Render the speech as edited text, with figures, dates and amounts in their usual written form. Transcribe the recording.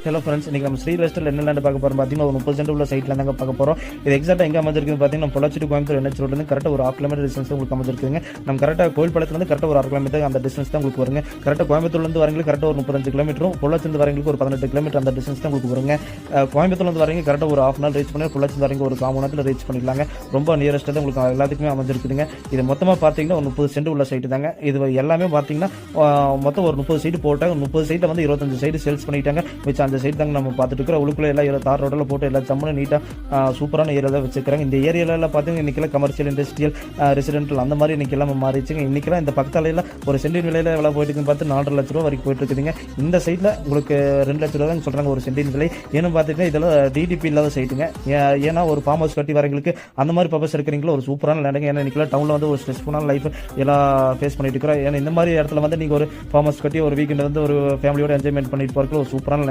Hello friends, இன்னைக்கு நம்ம ஸ்ரீ வெஸ்டர்ல என்ன லேண்ட் பார்க்க போறோம் பார்த்தீங்கன்னா, ஒரு 30 சென்ட் உள்ள சைட்ல தாங்க பார்க்க போறோம். இது எக்ஸாக்டா எங்க அமைஞ்சிருக்குன்னு பார்த்தீங்கன்னா, பொள்ளாச்சி டு கோயம்புத்தூர் NH ரோட்ல இருந்து கரெக்டா ஒரு 1/2 கிலோமீட்டர் டிஸ்டன்ஸ் உங்களுக்கு அமைஞ்சிருக்குங்க. நம்ம கரெக்டா கோயில்பாளையத்துல இருந்து கரெக்டா ஒரு 1/2 கிலோமீட்டர் அந்த டிஸ்டன்ஸ் தான் உங்களுக்கு வருங்க. கரெக்டா கோயம்புத்தூர்ல இருந்து வரவங்களுக்கு கரெக்டா ஒரு 35 கிலோமீட்டரும், பொள்ளாச்சி இருந்து வரவங்களுக்கு ஒரு 18 கிலோமீட்டர் அந்த டிஸ்டன்ஸ் தான் உங்களுக்கு வருங்க. கோயம்புத்தூர்ல இருந்து வரவங்க கரெக்டா ஒரு 1/2 ரீச் பண்ணி, பொள்ளாச்சி வரவங்க ஒரு 1/4 மணி நேரத்துல ரீச் பண்ணிக்கலாங்க. ரொம்ப நியரஸ்ட் தான் உங்களுக்கு எல்லாத்துக்குமே அமைஞ்சிருக்குதுங்க. இது மொத்தமா பார்த்தீங்கன்னா ஒரு 30 சென்ட் உள்ள சைட்டு தாங்க. இது எல்லாமே பார்த்தீங்கன்னா மொத்தம் ஒரு 30 சைட்டு போட்டாங்க. 30 சைட்டை வந்து 25 சைடு சேல்ஸ் பண்ணிட்டாங்க. மிச்சம் அந்த சைட் தாங்க நம்ம பார்த்துட்டு இருக்கிறோம். உள்ளுக்குள்ள எல்லாம் தார் ரோட்டில் போட்டு எல்லா சம்மனும் நீட்டாக சூப்பரான ஏரியா தான் வச்சுருக்காங்க. இந்த ஏரியாவில் பார்த்தீங்கன்னா இன்றைக்கெல்லாம் கமர்ஷியல், இண்டஸ்ட்ரியல், ரெசிடென்டல் அந்த மாதிரி இன்றைக்கெல்லாம் மாறிச்சுங்க. இன்றைக்கெல்லாம் இந்த பக்கத்தாலையில் ஒரு சென்டின் விலையில் எவ்வளோ போயிட்டு பார்த்து 4.5 லட்ச ரூபா வரைக்கும் போயிட்டு இருக்குதுங்க. இந்த சைட்டில் உங்களுக்கு 2 லட்ச ரூபா தான் சொல்கிறாங்க ஒரு சென்டின் விலை. ஏன்னு பார்த்துக்கிட்டா இதெல்லாம் DDP இல்லாத சைட்டுங்க. ஏன்னா ஒரு ஃபார்ம் ஹவுஸ் கட்டி வரவங்களுக்கு அந்த மாதிரி பர்பஸ் இருக்கிறீங்களா ஒரு சூப்பரான லேண்டுங்க. ஏன்னா இன்றைக்கெல்லாம் டவுனில் வந்து ஒரு ஸ்ட்ரெஸ்ஃபுல்லான லைஃப் எல்லாம் ஃபேஸ் பண்ணிட்டு இருக்கிறோம். ஏன்னா இந்த மாதிரி இடத்துல வந்து நீங்கள் ஒரு ஃபார்ம் ஹவுஸ் கட்டி ஒரு வீக்கெண்ட் வந்து ஒரு ஃபேமிலியோட என்ஜாய்மெண்ட் பண்ணிட்டு போகிறதுக்கு ஒரு சூப்பரான